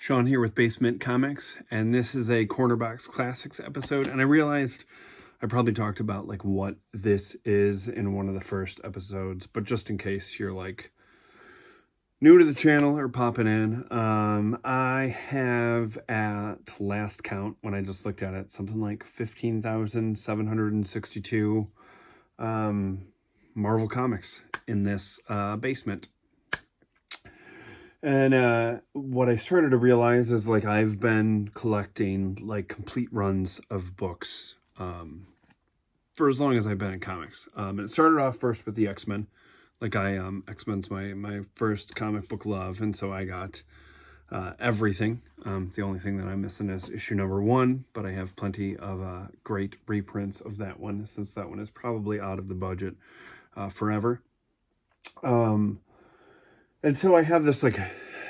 Sean here with BaseMint Comics, and this is a Cornerbox Classics episode. And I realized I probably talked about like what this is in one of the first episodes, but just in case you're like new to the channel or popping in, I have at last count, when I just looked at it, something like 15,762 Marvel comics in this basement. And what I started to realize is like I've been collecting like complete runs of books for as long as I've been in comics. And it started off first with the X-Men. Like X-Men's my first comic book love, and so I got everything. The only thing that I'm missing is issue number 1, but I have plenty of great reprints of that one, since that one is probably out of the budget forever. And so I have this like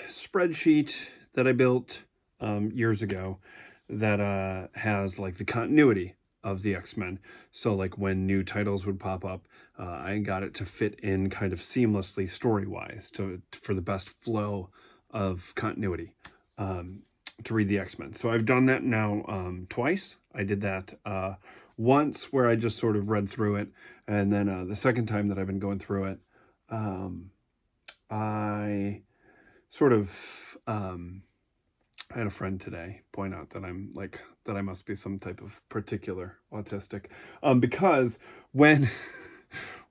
spreadsheet that I built years ago that has like the continuity of the X-Men. So like when new titles would pop up, I got it to fit in kind of seamlessly story-wise for the best flow of continuity to read the X-Men. So I've done that now twice. I did that once where I just sort of read through it, and then the second time that I've been going through it, I sort of I had a friend today point out that I must be some type of particular autistic, because when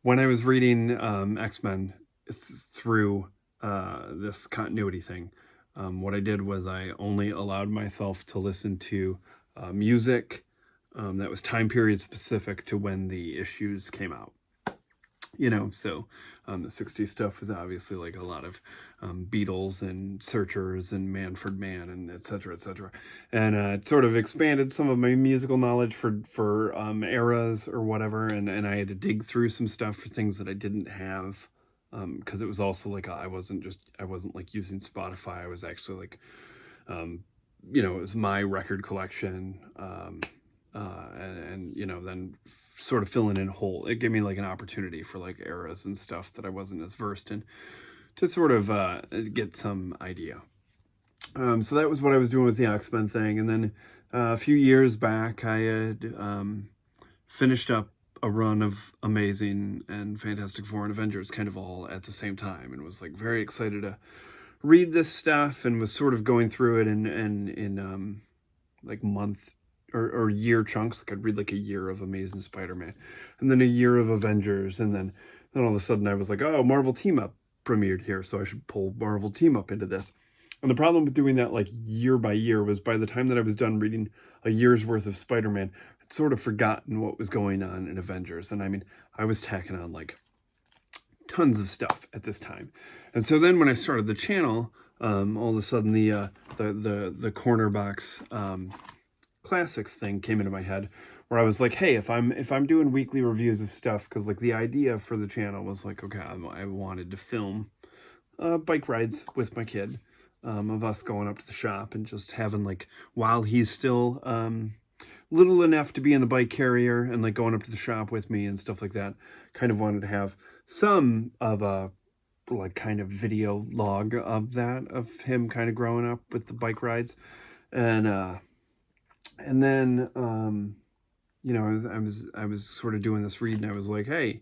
I was reading X-Men through this continuity thing, what I did was I only allowed myself to listen to music that was time period specific to when the issues came out. You know, so the 60s stuff was obviously like a lot of Beatles and Searchers and Manfred Mann and et cetera, and it sort of expanded some of my musical knowledge for eras or whatever, and I had to dig through some stuff for things that I didn't have, because it was also like I wasn't like using Spotify. I was actually like you know, it was my record collection, and you know, then sort of filling in whole. It gave me like an opportunity for like eras and stuff that I wasn't as versed in to sort of get some idea. So that was what I was doing with the X-Men thing. And then a few years back, I had finished up a run of Amazing and Fantastic Four and Avengers kind of all at the same time, and was like very excited to read this stuff, and was sort of going through it in like month or year chunks. Like I'd read like a year of Amazing Spider-Man, and then a year of Avengers, and then all of a sudden I was like, oh, Marvel Team Up premiered here, so I should pull Marvel Team Up into this. And the problem with doing that like year by year was by the time that I was done reading a year's worth of Spider-Man, I'd sort of forgotten what was going on in Avengers. And I mean, I was tacking on like tons of stuff at this time. And so then when I started the channel, all of a sudden the Cornerbox Classics thing came into my head, where I was like, hey, if I'm doing weekly reviews of stuff, because like the idea for the channel was like, okay, I wanted to film bike rides with my kid, of us going up to the shop and just having like, while he's still little enough to be in the bike carrier and like going up to the shop with me and stuff like that, kind of wanted to have some of a like kind of video log of that, of him kind of growing up with the bike rides. And then, you know, I was sort of doing this read, and I was like, hey,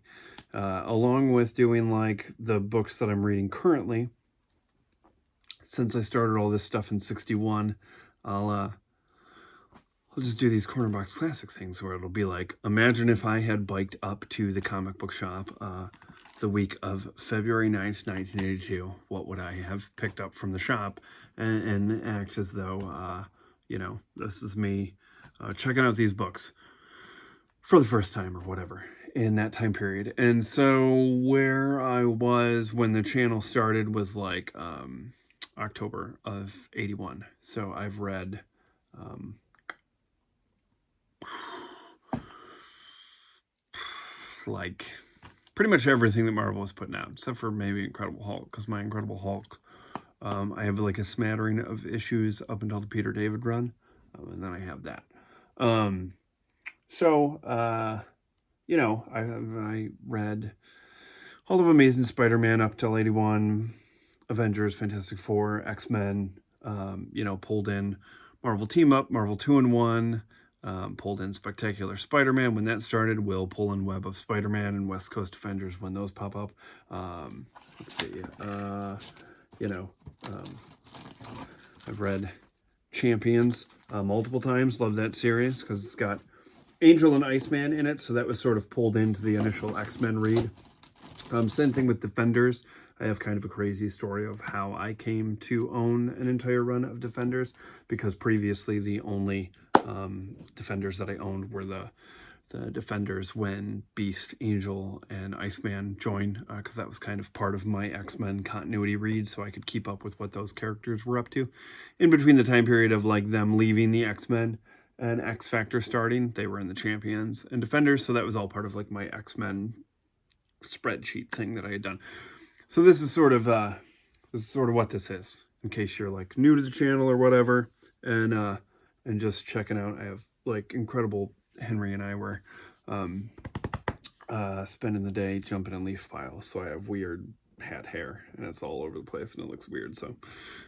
along with doing like the books that I'm reading currently, since I started all this stuff in 61, I'll just do these Cornerbox Classic things where it'll be like, imagine if I had biked up to the comic book shop the week of February 9th, 1982, what would I have picked up from the shop, and act as though, you know, this is me checking out these books for the first time or whatever in that time period. And so where I was when the channel started was like October of 81. So I've read like pretty much everything that Marvel was putting out, except for maybe Incredible Hulk, because my Incredible Hulk, I have like a smattering of issues up until the Peter David run, and then I have that. You know, I read all of Amazing Spider-Man up till 81, Avengers, Fantastic Four, X-Men, pulled in Marvel Team Up, Marvel 2-in-1, pulled in Spectacular Spider-Man when that started. We'll pull in Web of Spider-Man and West Coast Defenders when those pop up. Let's see. I've read Champions multiple times. Love that series because it's got Angel and Iceman in it, so that was sort of pulled into the initial X-Men read. Same thing with Defenders. I have kind of a crazy story of how I came to own an entire run of Defenders, because previously the only Defenders that I owned were the Defenders when Beast, Angel, and Iceman joined, because that was kind of part of my X-Men continuity read, so I could keep up with what those characters were up to. In between the time period of like them leaving the X-Men and X-Factor starting, they were in the Champions and Defenders, so that was all part of like my X-Men spreadsheet thing that I had done. So this is sort of what this is, in case you're like new to the channel or whatever, and just checking out. I have like incredible. Henry and I were spending the day jumping in leaf piles, so I have weird hat hair and it's all over the place and it looks weird. So,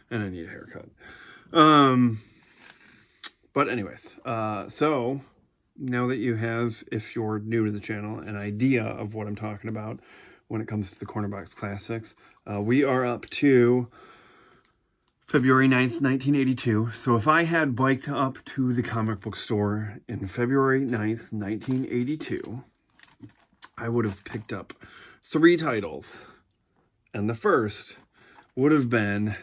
and I need a haircut. But anyways, so now that you have, if you're new to the channel, an idea of what I'm talking about when it comes to the Corner Box Classics, we are up to February 9th, 1982. So if I had biked up to the comic book store in February 9th, 1982, I would have picked up 3 titles. And the first would have been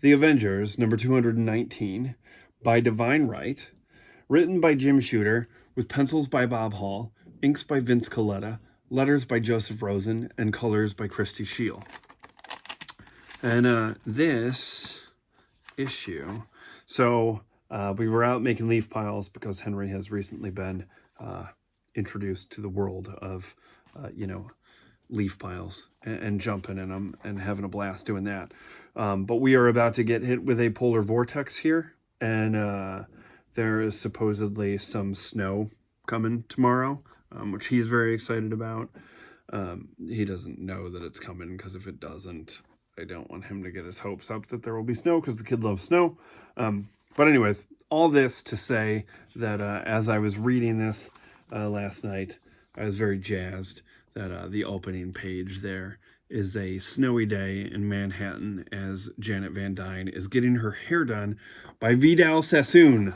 The Avengers, number 219, by Divine Right, written by Jim Shooter, with pencils by Bob Hall, inks by Vince Colletta, letters by Joseph Rosen, and colors by Christy Scheel. And this issue, so we were out making leaf piles because Henry has recently been introduced to the world of, leaf piles and jumping in them and having a blast doing that. But we are about to get hit with a polar vortex here, and there is supposedly some snow coming tomorrow, which he's very excited about. He doesn't know that it's coming, because if it doesn't, I don't want him to get his hopes up that there will be snow, because the kid loves snow. But anyways, all this to say that as I was reading this last night, I was very jazzed that the opening page there is a snowy day in Manhattan as Janet Van Dyne is getting her hair done by Vidal Sassoon.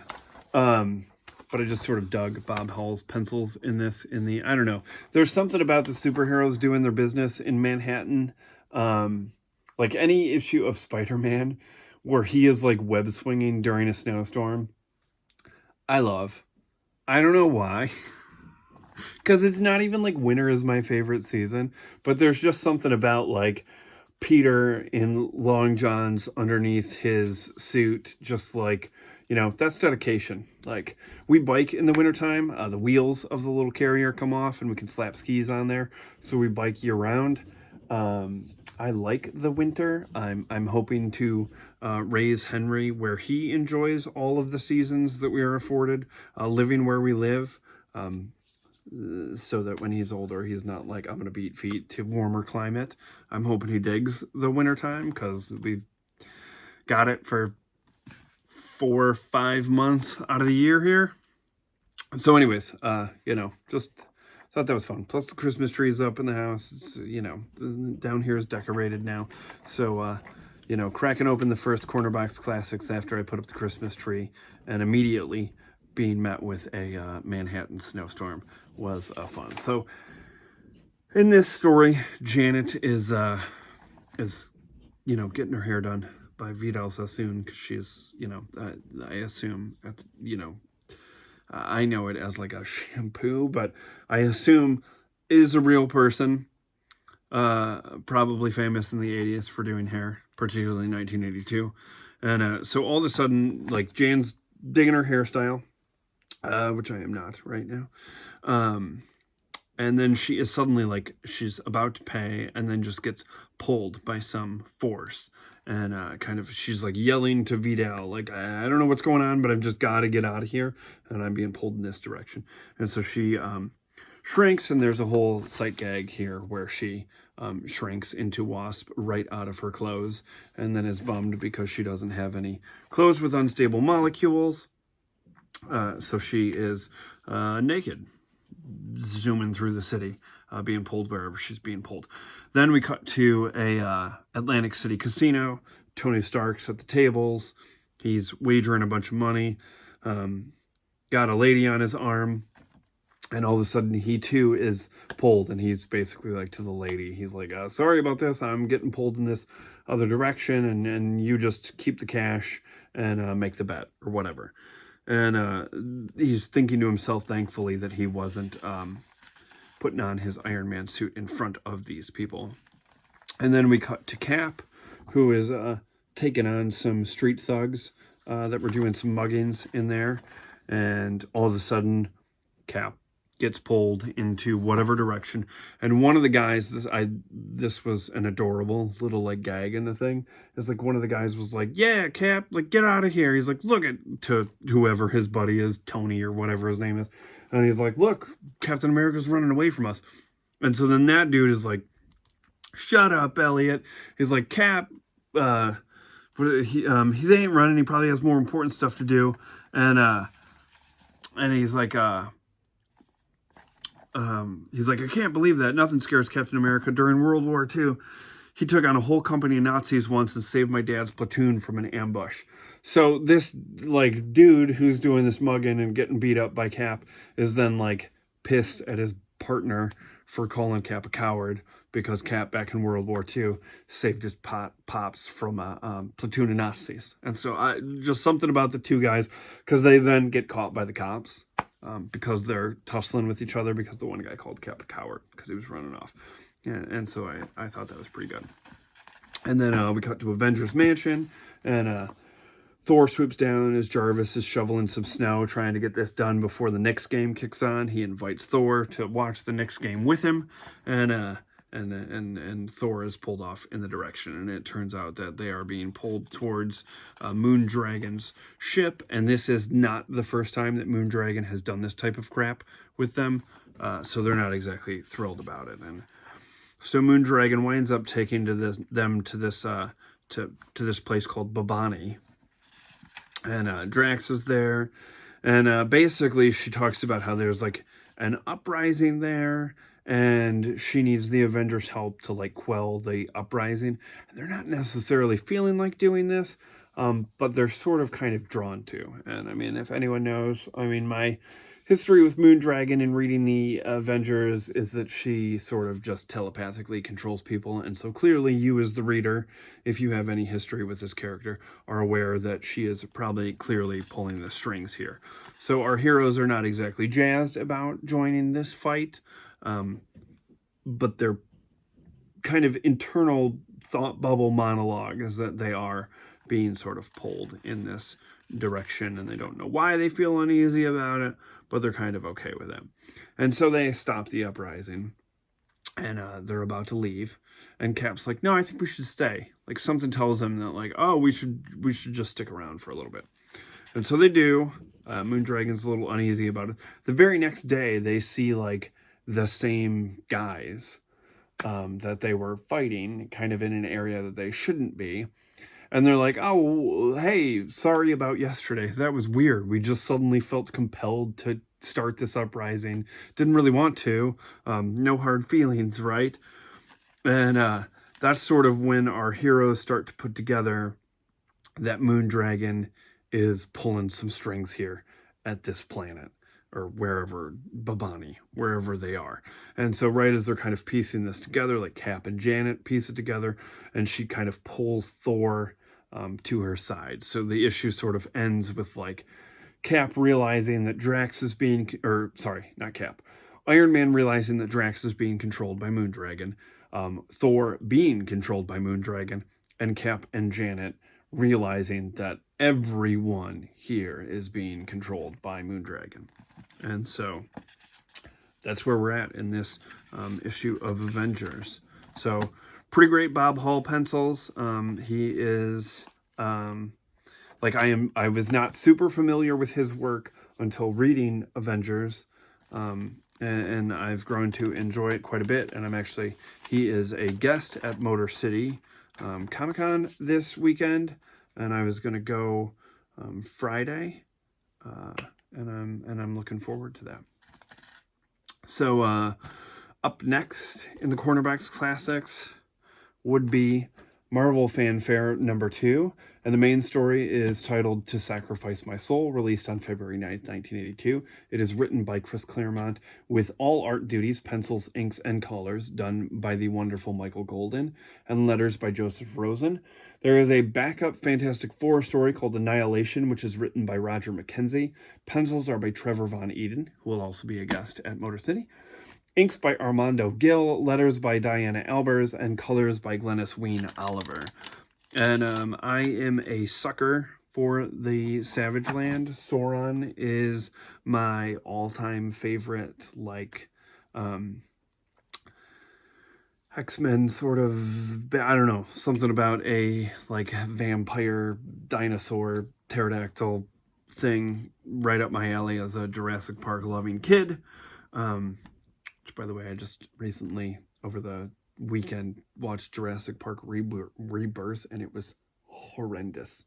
But I just sort of dug Bob Hall's pencils in this. I don't know. There's something about the superheroes doing their business in Manhattan. Like any issue of Spider-Man where he is like web swinging during a snowstorm, I love. I don't know why. Because it's not even like winter is my favorite season, but there's just something about like Peter in long johns underneath his suit, just like, that's dedication. Like, we bike in the wintertime, the wheels of the little carrier come off and we can slap skis on there, so we bike year round. I like the winter. I'm hoping to raise Henry where he enjoys all of the seasons that we are afforded, living where we live, so that when he's older, he's not like, I'm going to beat feet to warmer climate. I'm hoping he digs the wintertime, because we've got it for 4 or 5 months out of the year here. So anyways, just thought that was fun. Plus the Christmas tree is up in the house. It's, down here is decorated now. So, cracking open the first Corner Box Classics after I put up the Christmas tree and immediately being met with a Manhattan snowstorm was fun. So in this story, Janet is getting her hair done by Vidal Sassoon, because she's, I assume, I know it as like a shampoo, but I assume is a real person, probably famous in the 80s for doing hair, particularly 1982. And so all of a sudden, like, Jan's digging her hairstyle, which I am not right now. And then she is suddenly like, she's about to pay, and then just gets pulled by some force. And she's like yelling to Vidal, like, I don't know what's going on, but I've just got to get out of here. And I'm being pulled in this direction. And so she shrinks, and there's a whole sight gag here where she shrinks into Wasp right out of her clothes, and then is bummed because she doesn't have any clothes with unstable molecules. So she is naked, zooming through the city, being pulled wherever she's being pulled. Then we cut to a Atlantic City casino. Tony Stark's at the tables. He's wagering a bunch of money. Got a lady on his arm. And all of a sudden, he too is pulled, and he's basically like to the lady, he's like, sorry about this, I'm getting pulled in this other direction, and you just keep the cash and make the bet, or whatever. And he's thinking to himself, thankfully, that he wasn't putting on his Iron Man suit in front of these people. And then we cut to Cap, who is taking on some street thugs that were doing some muggings in there. And all of a sudden, Cap gets pulled into whatever direction, and one of the guys, this was an adorable little like gag in the thing, is like one of the guys was like, yeah, Cap, like get out of here. He's like, look at, to whoever his buddy is, Tony or whatever his name is, and he's like, look, Captain America's running away from us. And so then that dude is like, shut up, Elliot. He's like, Cap, he ain't running, he probably has more important stuff to do. And he's like, I can't believe that. Nothing scares Captain America. During World War II, he took on a whole company of Nazis once and saved my dad's platoon from an ambush. So this, like, dude who's doing this mugging and getting beat up by Cap is then, like, pissed at his partner for calling Cap a coward because Cap, back in World War II, saved his pops from a platoon of Nazis. And so just something about the two guys, because they then get caught by the cops. Because they're tussling with each other, because the one guy called Cap a coward because he was running off. And so I thought that was pretty good. And then we cut to Avengers Mansion, and Thor swoops down as Jarvis is shoveling some snow, trying to get this done before the Knicks game kicks on. He invites Thor to watch the Knicks game with him, and Thor is pulled off in the direction, and it turns out that they are being pulled towards Moondragon's ship, and this is not the first time that Moondragon has done this type of crap with them, so they're not exactly thrilled about it. And so Moondragon winds up taking them to this place called Babani, and Drax is there, and basically she talks about how there's like an uprising there, and she needs the Avengers' help to like quell the uprising. And they're not necessarily feeling like doing this, but they're sort of kind of drawn to. And I mean, if anyone knows, I mean, my history with Moondragon in reading the Avengers is that she sort of just telepathically controls people. And so clearly you as the reader, if you have any history with this character, are aware that she is probably clearly pulling the strings here. So our heroes are not exactly jazzed about joining this fight. But their kind of internal thought bubble monologue is that they are being sort of pulled in this direction, and they don't know why they feel uneasy about it, but they're kind of okay with it. And so they stop the uprising, and they're about to leave, and Cap's like, no, I think we should stay. Like, something tells them that, like, oh, we should just stick around for a little bit. And so they do. Moondragon's a little uneasy about it. The very next day, they see, like, the same guys that they were fighting kind of in an area that they shouldn't be. And they're like, oh, hey, sorry about yesterday. That was weird. We just suddenly felt compelled to start this uprising. Didn't really want to. No hard feelings, right? And that's sort of when our heroes start to put together that Moondragon is pulling some strings here at this planet, or wherever, Babani, wherever they are. And so right as they're kind of piecing this together, like Cap and Janet piece it together, and she kind of pulls Thor to her side. So the issue sort of ends with like Cap realizing that Drax is being, or sorry, not Cap, Iron Man realizing that Drax is being controlled by Moondragon, Thor being controlled by Moondragon, and Cap and Janet realizing that everyone here is being controlled by Moondragon. And so that's where we're at in this issue of Avengers. So pretty great Bob Hall pencils. He is like I was not super familiar with his work until reading Avengers. And and I've grown to enjoy it quite a bit. And he is a guest at Motor City Comic-Con this weekend, and I was going to go Friday, and I'm looking forward to that. So up next in the Cornerbacks Classics would be Marvel Fanfare #2, and the main story is titled To Sacrifice My Soul, released on February 9th, 1982. It is written by Chris Claremont, with all art duties, pencils, inks, and colors done by the wonderful Michael Golden, and letters by Joseph Rosen. There is a backup Fantastic Four story called Annihilation, which is written by Roger McKenzie. Pencils are by Trevor Von Eden, who will also be a guest at Motor City. Inks by Armando Gil, letters by Diana Albers, and colors by Glennis Ween Oliver. And I am a sucker for the Savage Land. Sauron is my all-time favorite, like, X-Men sort of, I don't know, something about a, like, vampire, dinosaur, pterodactyl thing right up my alley as a Jurassic Park loving kid. Which, by the way, I just recently, over the weekend, watched Jurassic Park Rebirth, and it was horrendous.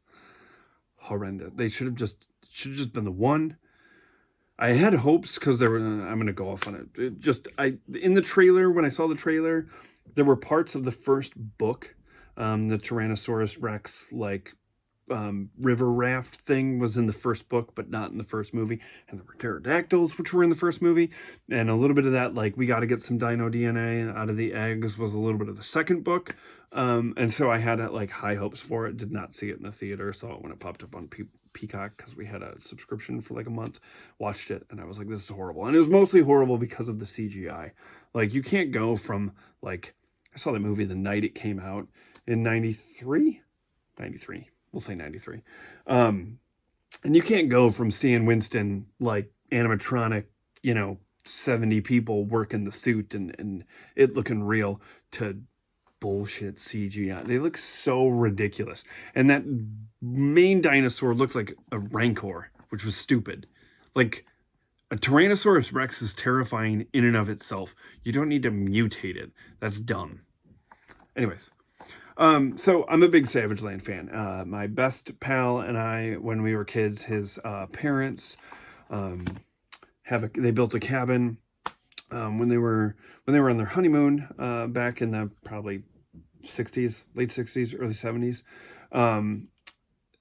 Horrendous. They should have just been the one. I had hopes because there were. I'm going to go off on it. In the trailer, when I saw the trailer, there were parts of the first book, the Tyrannosaurus Rex, like, river raft thing was in the first book, but not in the first movie. And there were pterodactyls, which were in the first movie. And a little bit of that, like, we got to get some dino DNA out of the eggs, was a little bit of the second book. And so I had, like, high hopes for it. Did not see it in the theater. Saw it when it popped up on Peacock, because we had a subscription for like a month. Watched it, and I was like, this is horrible. And it was mostly horrible because of the CGI. Like, you can't go from, like, I saw the movie the night it came out in 93. We'll say 93. And you can't go from Stan Winston, like, animatronic, 70 people working the suit and it looking real, to bullshit CGI. They look so ridiculous. And that main dinosaur looked like a Rancor, which was stupid. Like, a Tyrannosaurus Rex is terrifying in and of itself. You don't need to mutate it. That's dumb. Anyways. So I'm a big Savage Land fan. My best pal and I, when we were kids, his parents they built a cabin when they were on their honeymoon back in the probably 60s, late 60s, early 70s.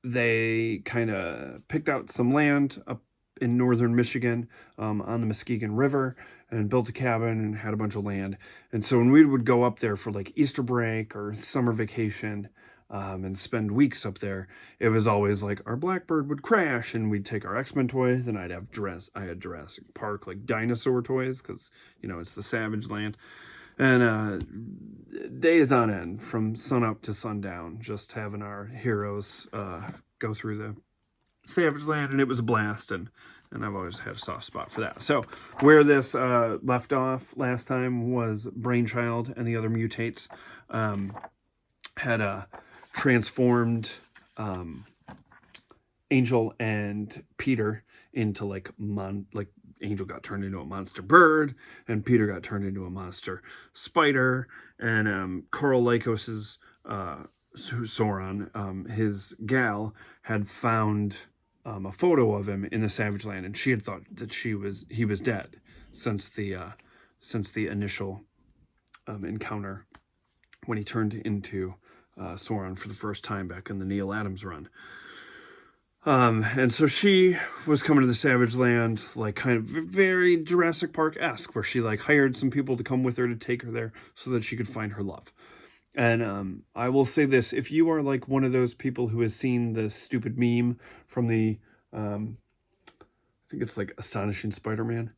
They kind of picked out some land up in northern Michigan on the Muskegon River, and built a cabin and had a bunch of land. And so when we would go up there for like Easter break or summer vacation and spend weeks up there, it was always like our Blackbird would crash, and we'd take our X-Men toys, and I had Jurassic Park, like, dinosaur toys, because, it's the Savage Land. And days on end, from sunup to sundown, just having our heroes go through the Savage Land, and it was a blast, and I've always had a soft spot for that. So where this left off last time was Brainchild and the other mutates had transformed Angel and Peter into, like, Angel got turned into a monster bird, and Peter got turned into a monster spider, and Carl Lycos's Sauron, his gal, had found a photo of him in the Savage Land, and she had thought that he was dead since the initial encounter when he turned into Sauron for the first time back in the Neil Adams run. And so she was coming to the Savage Land, like, kind of very Jurassic Park-esque, where she, like, hired some people to come with her to take her there so that she could find her love. And I will say this, if you are, like, one of those people who has seen the stupid meme from the, I think it's, like, Astonishing Spider-Man.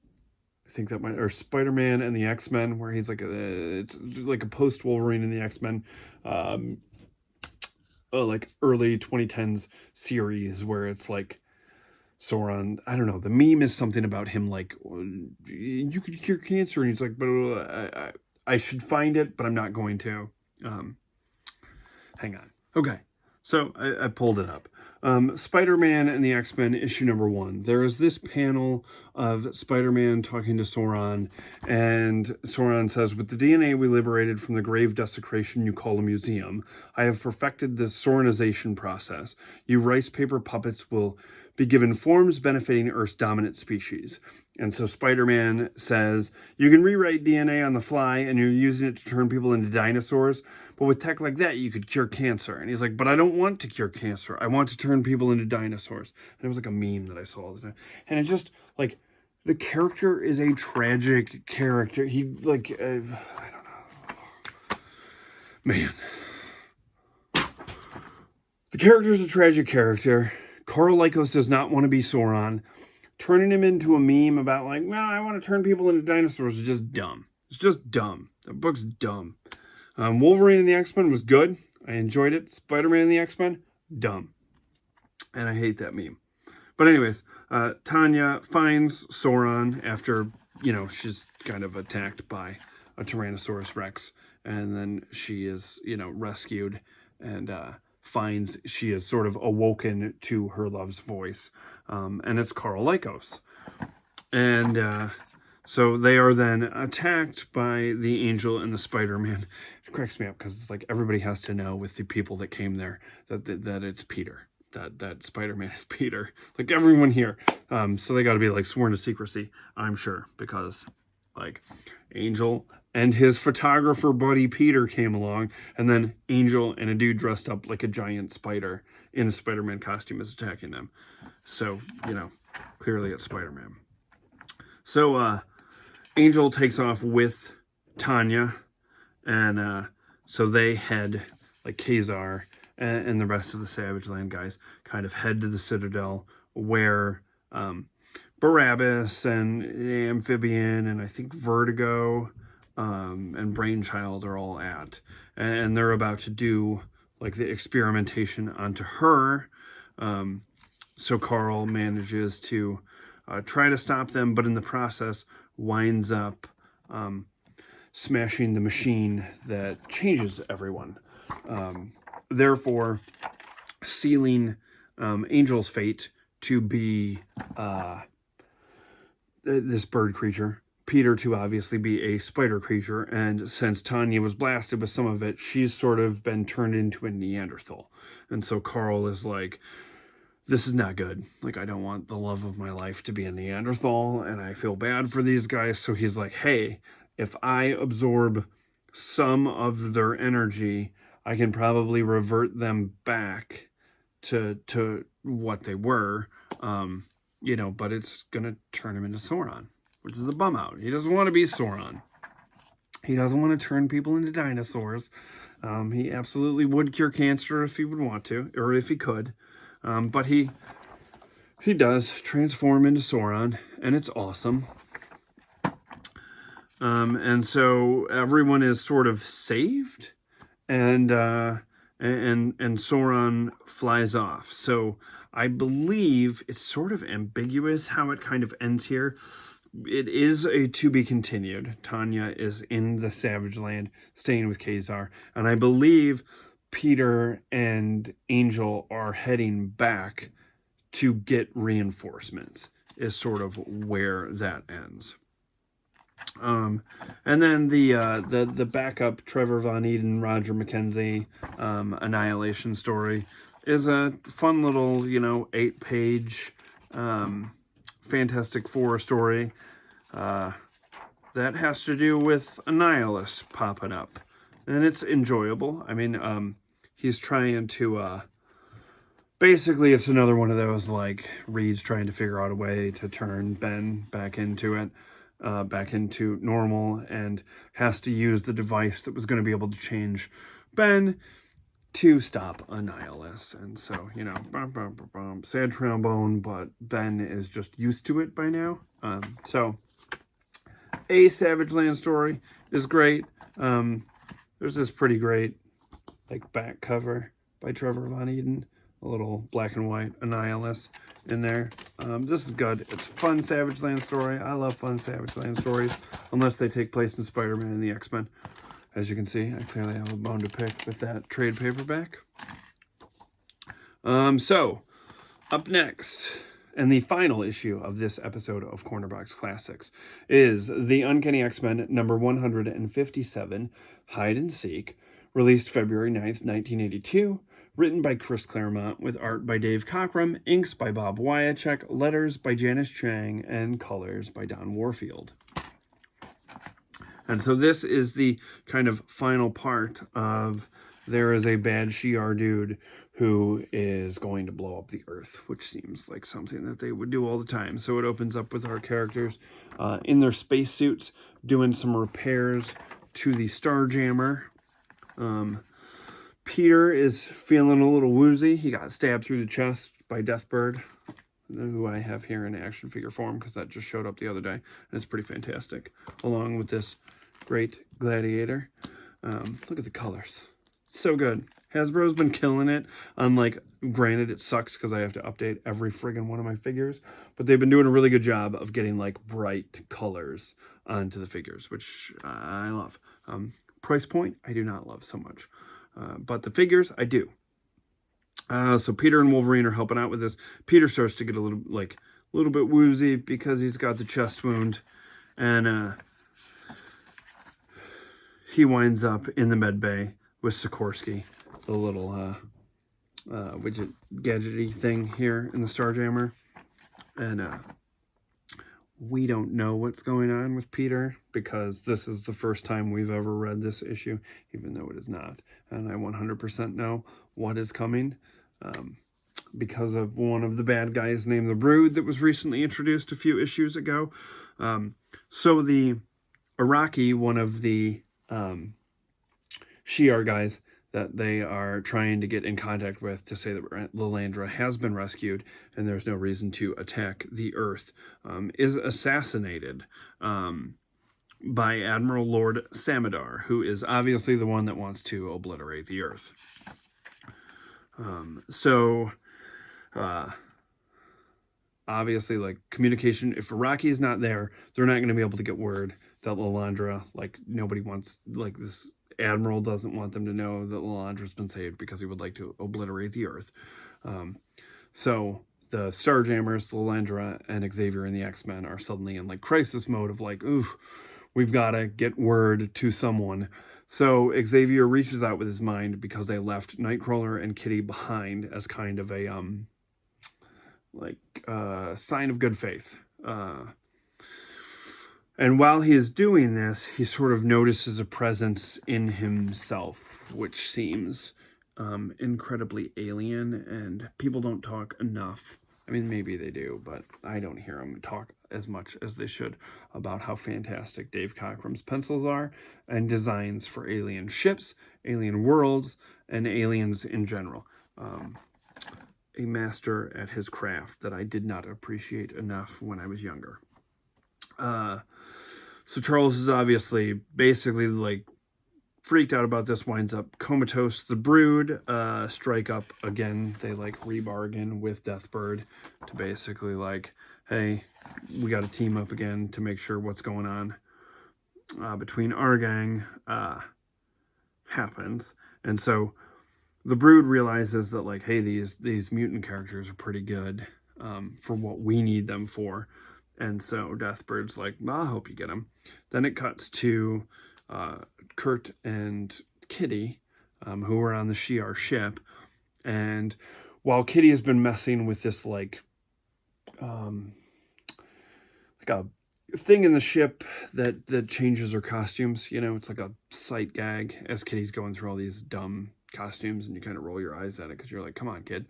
I think that might, or Spider-Man and the X-Men, where he's like it's like a post-Wolverine in the X-Men, like early 2010s series, where it's like Sauron, I don't know, the meme is something about him, like, you could cure cancer, and he's like, but I should find it, but I'm not going to. Hang on. Okay, so I pulled it up. Spider-Man and the X-Men, issue number 1. There is this panel of Spider-Man talking to Sauron, and Sauron says, "With the DNA we liberated from the grave desecration you call a museum, I have perfected the Sauronization process. You rice paper puppets will be given forms benefiting Earth's dominant species." And so Spider-Man says, "You can rewrite DNA on the fly, and you're using it to turn people into dinosaurs. But with tech like that, you could cure cancer." And he's like, "But I don't want to cure cancer. I want to turn people into dinosaurs." And it was like a meme that I saw all the time. And it's just like, the character is a tragic character. He like, I don't know. Man. The character is a tragic character. Carl Lycos does not want to be Sauron. Turning him into a meme about like, well, I want to turn people into dinosaurs is just dumb. It's just dumb. The book's dumb. Wolverine and the X-Men was good. I enjoyed it. Spider-Man and the X-Men, dumb. And I hate that meme. But anyways, Tanya finds Sauron after, she's kind of attacked by a Tyrannosaurus Rex. And then she is, rescued and finds she is sort of awoken to her love's voice. And it's Carl Lycos. And so they are then attacked by the Angel and the Spider-Man. It cracks me up because it's like everybody has to know with the people that came there that it's Peter. That Spider-Man is Peter. Like everyone here. So they got to be like sworn to secrecy, I'm sure, because like Angel and his photographer buddy Peter came along, and then Angel and a dude dressed up like a giant spider in a Spider-Man costume is attacking them. So, clearly it's Spider-Man. So, Angel takes off with Tanya, and so they head, like Khazar and the rest of the Savage Land guys, kind of head to the Citadel where Barabbas and Amphibian and I think Vertigo and Brainchild are all at. And they're about to do like the experimentation onto her. So Carl manages to try to stop them, but in the process winds up smashing the machine that changes everyone. Therefore, sealing Angel's fate to be this bird creature, Peter to obviously be a spider creature, and since Tanya was blasted with some of it, she's sort of been turned into a Neanderthal. And so Carl is like, this is not good. Like, I don't want the love of my life to be a Neanderthal, and I feel bad for these guys. So he's like, hey, if I absorb some of their energy, I can probably revert them back to what they were, but it's going to turn him into Sauron, which is a bum out. He doesn't want to be Sauron. He doesn't want to turn people into dinosaurs. He absolutely would cure cancer if he would want to, or if he could. But he does transform into Sauron, and it's awesome. And so everyone is sort of saved, and Sauron flies off. So I believe it's sort of ambiguous how it kind of ends here. It is a to be continued. Tanya is in the Savage Land, staying with Khazar, and I believe Peter and Angel are heading back to get reinforcements, is sort of where that ends. And then the backup Trevor Von Eden, Roger McKenzie Annihilation story is a fun little, 8-page Fantastic Four story that has to do with a nihilist popping up. And it's enjoyable. I mean, he's trying to, basically it's another one of those, like, Reed's trying to figure out a way to turn Ben back into it. Back into normal, and has to use the device that was going to be able to change Ben to stop a nihilist. And so, sad trombone, but Ben is just used to it by now. So a Savage Land story is great. There's this pretty great back cover by Trevor Von Eden, a little black and white Annihilus in there. This is good. It's a fun Savage Land story. I love fun Savage Land stories, unless they take place in Spider-Man and the X-Men. As you can see, I clearly have a bone to pick with that trade paperback. So Up next, and the final issue of this episode of Cornerbox Classics, is the Uncanny X-Men number 157, Hide and Seek, released February 9th, 1982, written by Chris Claremont, with art by Dave Cockrum, inks by Bob Wyacek, letters by Janice Chang, and colors by Don Warfield. And so this is the kind of final part of there is a bad Shi'ar dude who is going to blow up the Earth, which seems like something that they would do all the time. So it opens up with our characters in their spacesuits doing some repairs to the Starjammer. Peter is feeling a little woozy. He got stabbed through the chest by Deathbird, who I have here in action figure form because that just showed up the other day. And it's pretty fantastic, along with this great Gladiator. Look at the colors. So good. Hasbro's been killing it. Granted, it sucks because I have to update every friggin' one of my figures, but they've been doing a really good job of getting like bright colors onto the figures, which I love. Price point, I do not love so much, but the figures, I do. So Peter and Wolverine are helping out with this. Peter starts to get a little bit woozy because he's got the chest wound, and he winds up in the med bay with Sikorsky, the little widget gadgety thing here in the Starjammer. And we don't know what's going on with Peter because this is the first time we've ever read this issue, even though it is not. And I 100% know what is coming because of one of the bad guys named the Brood that was recently introduced a few issues ago. So the Iraqi, one of the Shi'ar guys that they are trying to get in contact with to say that Lilandra has been rescued and there's no reason to attack the Earth, is assassinated by Admiral Lord Samadar, who is obviously the one that wants to obliterate the Earth. Obviously, like, communication, if Iraqi is not there, they're not going to be able to get word that Lilandra, nobody wants, this Admiral doesn't want them to know that Lilandra's been saved because he would like to obliterate the Earth. So the Starjammers, Lilandra, and Xavier and the X-Men are suddenly in crisis mode of we've got to get word to someone. So Xavier reaches out with his mind because they left Nightcrawler and Kitty behind as kind of a sign of good faith. And while he is doing this, he sort of notices a presence in himself, which seems incredibly alien, and people don't talk enough. I mean, maybe they do, but I don't hear them talk as much as they should about how fantastic Dave Cockrum's pencils are and designs for alien ships, alien worlds, and aliens in general. A master at his craft that I did not appreciate enough when I was younger. So Charles is obviously basically freaked out about this, winds up comatose. The Brood strike up again. They rebargain with Deathbird to basically hey, we got to team up again to make sure what's going on between our gang happens. And so the Brood realizes that hey, these mutant characters are pretty good for what we need them for. And so Deathbird's well, I hope you get them. Then it cuts to Kurt and Kitty, who are on the Shi'ar ship. And while Kitty has been messing with this a thing in the ship that changes her costumes, it's like a sight gag as Kitty's going through all these dumb costumes, and you kind of roll your eyes at it because you're like, come on, kid.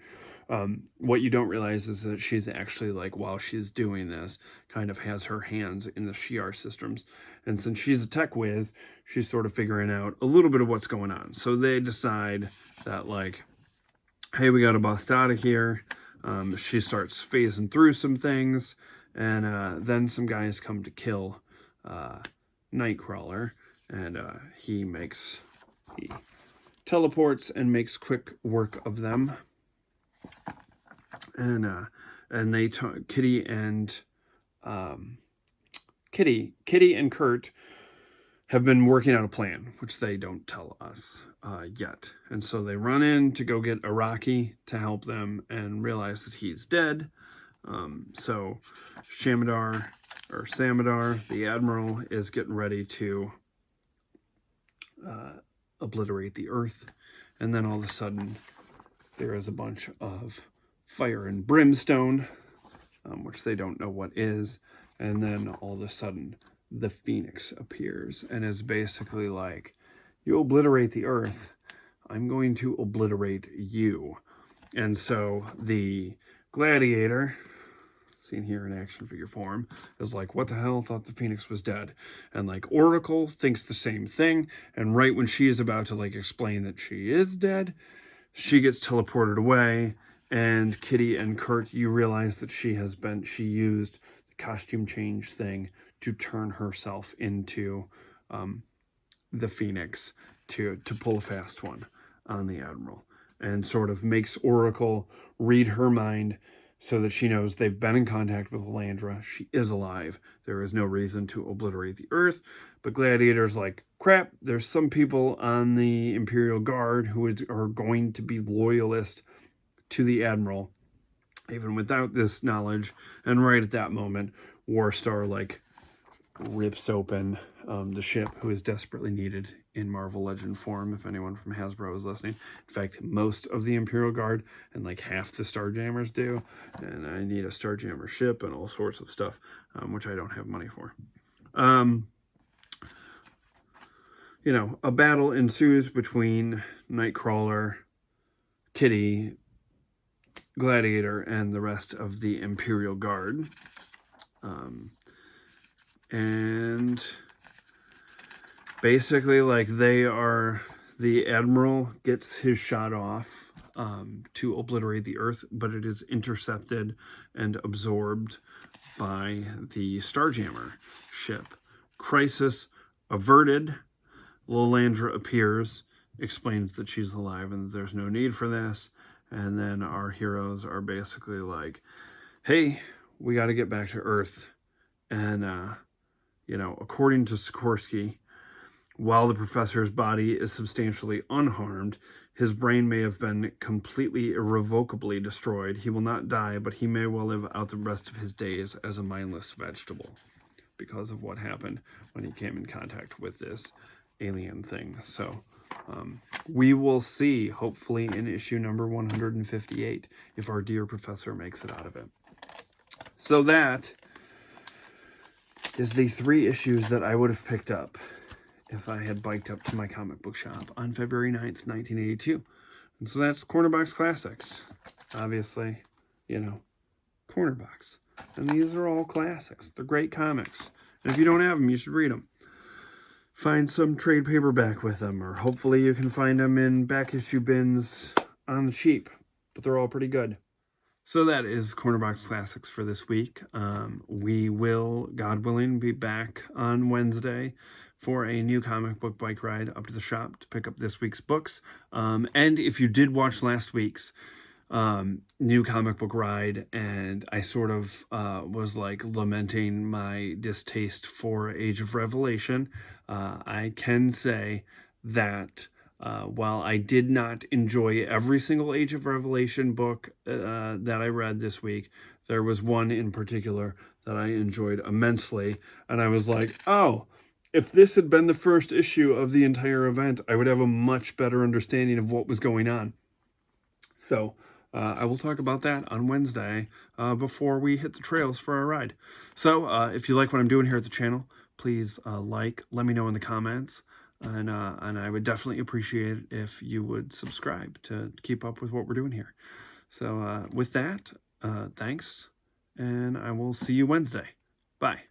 What you don't realize is that she's actually while she's doing this, kind of has her hands in the Shi'ar systems. And since she's a tech whiz, she's sort of figuring out a little bit of what's going on. So they decide that hey, we got to bust out of here. She starts phasing through some things, and then some guys come to kill Nightcrawler, and he teleports and makes quick work of them. And Kitty and Kurt have been working out a plan, which they don't tell us yet. And so they run in to go get Araki to help them and realize that he's dead. So Samadar, the Admiral, is getting ready to obliterate the Earth. And then all of a sudden, there is a bunch of fire and brimstone, which they don't know what is. And then all of a sudden, the Phoenix appears and is basically like, you obliterate the Earth, I'm going to obliterate you. And so the Gladiator, seen here in action figure form, is like, what the hell, thought the Phoenix was dead. And like Oracle thinks the same thing, and right when she is about to like explain that she is dead, she gets teleported away. And Kitty and Kurt, you realize that she used the costume change thing to turn herself into the Phoenix to pull a fast one on the Admiral, and sort of makes Oracle read her mind so that she knows they've been in contact with Landra. She is alive. There is no reason to obliterate the Earth. But Gladiator's like, crap, there's some people on the Imperial Guard who are going to be loyalist to the Admiral, even without this knowledge. And right at that moment, Warstar like rips open the ship, who is desperately needed in Marvel Legend form, if anyone from Hasbro is listening. In fact, most of the Imperial Guard and like half the Starjammers do. And I need a Starjammer ship and all sorts of stuff, which I don't have money for. You know, a battle ensues between Nightcrawler, Kitty, Gladiator, and the rest of the Imperial Guard. And basically, like, the Admiral gets his shot off to obliterate the Earth, but it is intercepted and absorbed by the Starjammer ship. Crisis averted. Lilandra appears, explains that she's alive and that there's no need for this. And then our heroes are basically like, hey, we got to get back to Earth. And, you know, according to Sikorsky, while the professor's body is substantially unharmed, his brain may have been completely irrevocably destroyed. He will not die, but he may well live out the rest of his days as a mindless vegetable because of what happened when he came in contact with this alien thing. So we will see, hopefully in issue number 158, if our dear professor makes it out of it. So that is the 3 issues that I would have picked up if I had biked up to my comic book shop on February 9th, 1982. And so that's Corner Box Classics. Obviously, you know, Corner Box. And these are all classics. They're great comics. And if you don't have them, you should read them. Find some trade paperback with them, or hopefully you can find them in back issue bins on the cheap. But they're all pretty good. So that is Corner Box Classics for this week. We will, God willing, be back on Wednesday for a new comic book bike ride up to the shop to pick up this week's books. And if you did watch last week's new comic book ride, and I sort of was like lamenting my distaste for Age of Revelation, I can say that while I did not enjoy every single Age of Revelation book that I read this week, there was one in particular that I enjoyed immensely. And I was like, oh, if this had been the first issue of the entire event, I would have a much better understanding of what was going on. So I will talk about that on Wednesday before we hit the trails for our ride. So if you like what I'm doing here at the channel, please let me know in the comments. And I would definitely appreciate it if you would subscribe to keep up with what we're doing here. So with that, thanks, and I will see you Wednesday. Bye.